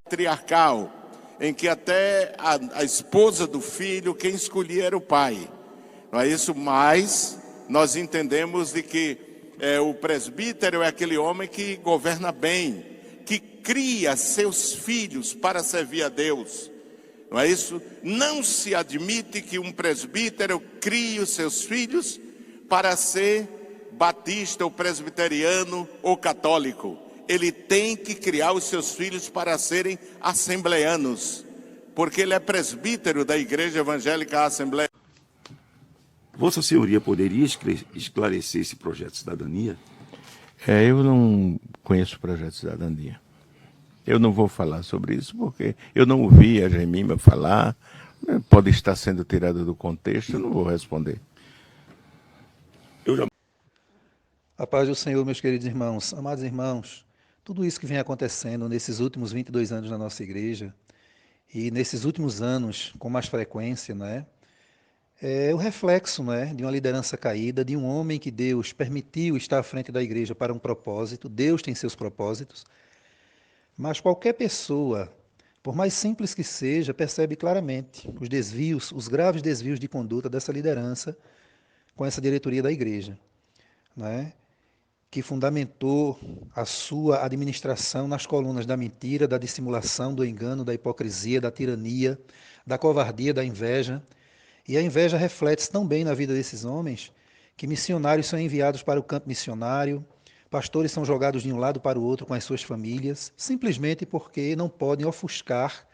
patriarcal, em que até a esposa do filho, quem escolhia era o pai. Não é isso? Mas nós entendemos de que o presbítero é aquele homem que governa bem, que cria seus filhos para servir a Deus. Não é isso? Não se admite que um presbítero crie os seus filhos para ser batista ou presbiteriano ou católico. Ele tem que criar os seus filhos para serem assembleanos, porque ele é presbítero da Igreja Evangélica Assembleia. Vossa Senhoria poderia esclarecer esse projeto de cidadania? Eu não conheço o projeto de cidadania. Eu não vou falar sobre isso porque eu não ouvi a Jemima falar, pode estar sendo tirado do contexto, eu não vou responder. A paz do Senhor, meus queridos irmãos, amados irmãos, tudo isso que vem acontecendo nesses últimos 22 anos na nossa igreja, e nesses últimos anos com mais frequência, é o reflexo, de uma liderança caída, de um homem que Deus permitiu estar à frente da igreja para um propósito. Deus tem seus propósitos, mas qualquer pessoa, por mais simples que seja, percebe claramente os desvios, os graves desvios de conduta dessa liderança com essa diretoria da igreja, que fundamentou a sua administração nas colunas da mentira, da dissimulação, do engano, da hipocrisia, da tirania, da covardia, da inveja. E a inveja reflete-se tão bem na vida desses homens que missionários são enviados para o campo missionário, pastores são jogados de um lado para o outro com as suas famílias, simplesmente porque não podem ofuscar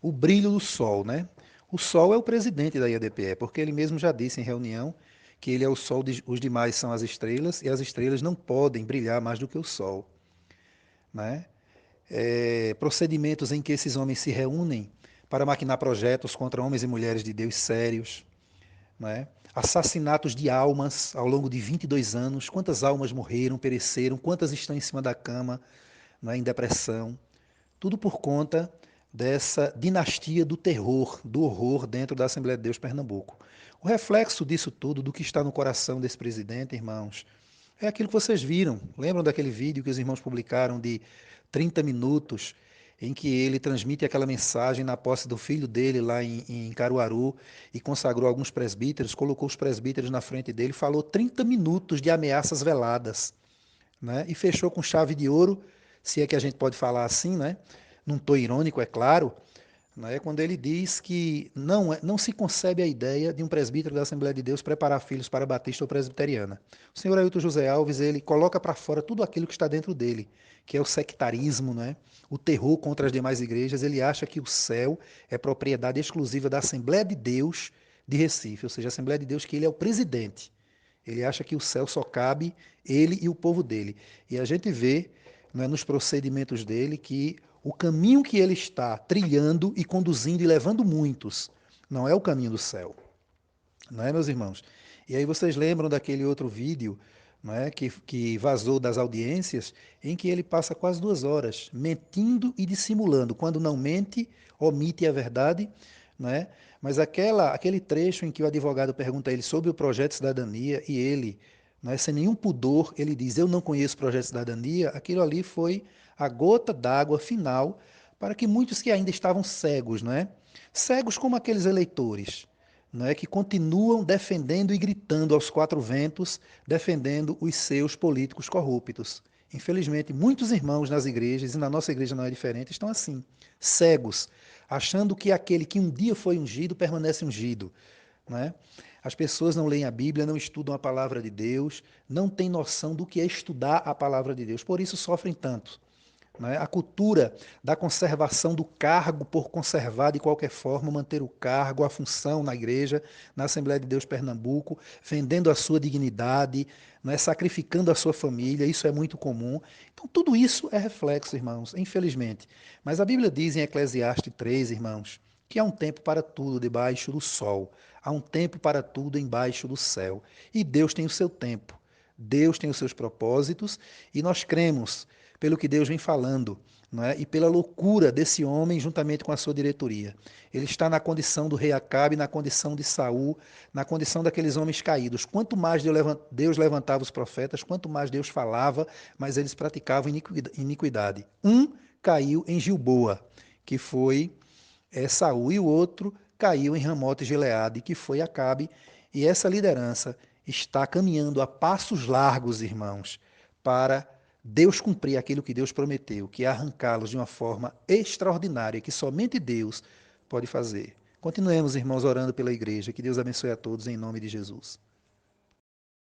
o brilho do sol. O sol é o presidente da IADPE, porque ele mesmo já disse em reunião que ele é o sol, os demais são as estrelas, e as estrelas não podem brilhar mais do que o sol. Procedimentos em que esses homens se reúnem para maquinar projetos contra homens e mulheres de Deus sérios, assassinatos de almas ao longo de 22 anos, quantas almas morreram, pereceram, quantas estão em cima da cama, em depressão, tudo por conta dessa dinastia do terror, do horror dentro da Assembleia de Deus Pernambuco. O reflexo disso tudo, do que está no coração desse presidente, irmãos, é aquilo que vocês viram. Lembram daquele vídeo que os irmãos publicaram de 30 minutos, em que ele transmite aquela mensagem na posse do filho dele lá em Caruaru e consagrou alguns presbíteros, colocou os presbíteros na frente dele, falou 30 minutos de ameaças veladas, e fechou com chave de ouro, se é que a gente pode falar assim, num tom irônico, é claro, quando ele diz que não se concebe a ideia de um presbítero da Assembleia de Deus preparar filhos para batista ou presbiteriana. O senhor Ailton José Alves, ele coloca para fora tudo aquilo que está dentro dele, que é o sectarismo, o terror contra as demais igrejas. Ele acha que o céu é propriedade exclusiva da Assembleia de Deus de Recife, ou seja, a Assembleia de Deus que ele é o presidente. Ele acha que o céu só cabe ele e o povo dele. E a gente vê nos procedimentos dele que o caminho que ele está trilhando e conduzindo e levando muitos não é o caminho do céu. Meus irmãos? E aí vocês lembram daquele outro vídeo que vazou das audiências, em que ele passa quase 2 horas mentindo e dissimulando. Quando não mente, omite a verdade. Mas aquele trecho em que o advogado pergunta a ele sobre o projeto de cidadania e ele, sem nenhum pudor, ele diz: eu não conheço o projeto de cidadania. Aquilo ali foi a gota d'água final para que muitos que ainda estavam cegos, cegos como aqueles eleitores, que continuam defendendo e gritando aos 4 ventos, defendendo os seus políticos corruptos. Infelizmente, muitos irmãos nas igrejas, e na nossa igreja não é diferente, estão assim, cegos, achando que aquele que um dia foi ungido permanece ungido. As pessoas não leem a Bíblia, não estudam a palavra de Deus, não têm noção do que é estudar a palavra de Deus, por isso sofrem tanto. A cultura da conservação do cargo por conservar de qualquer forma, manter o cargo, a função na igreja, na Assembleia de Deus Pernambuco, vendendo a sua dignidade, sacrificando a sua família, isso é muito comum. Então tudo isso é reflexo, irmãos, infelizmente. Mas a Bíblia diz em Eclesiastes 3, irmãos, que há um tempo para tudo debaixo do sol, há um tempo para tudo embaixo do céu. E Deus tem o seu tempo, Deus tem os seus propósitos, e nós cremos pelo que Deus vem falando, e pela loucura desse homem juntamente com a sua diretoria. Ele está na condição do rei Acabe, na condição de Saul, na condição daqueles homens caídos. Quanto mais Deus levantava os profetas, quanto mais Deus falava, mais eles praticavam iniquidade. Um caiu em Gilboa, que foi Saul, e o outro caiu em Ramote Gileade, que foi Acabe. E essa liderança está caminhando a passos largos, irmãos, para Deus cumprir aquilo que Deus prometeu, que é arrancá-los de uma forma extraordinária, que somente Deus pode fazer. Continuemos, irmãos, orando pela igreja. Que Deus abençoe a todos em nome de Jesus.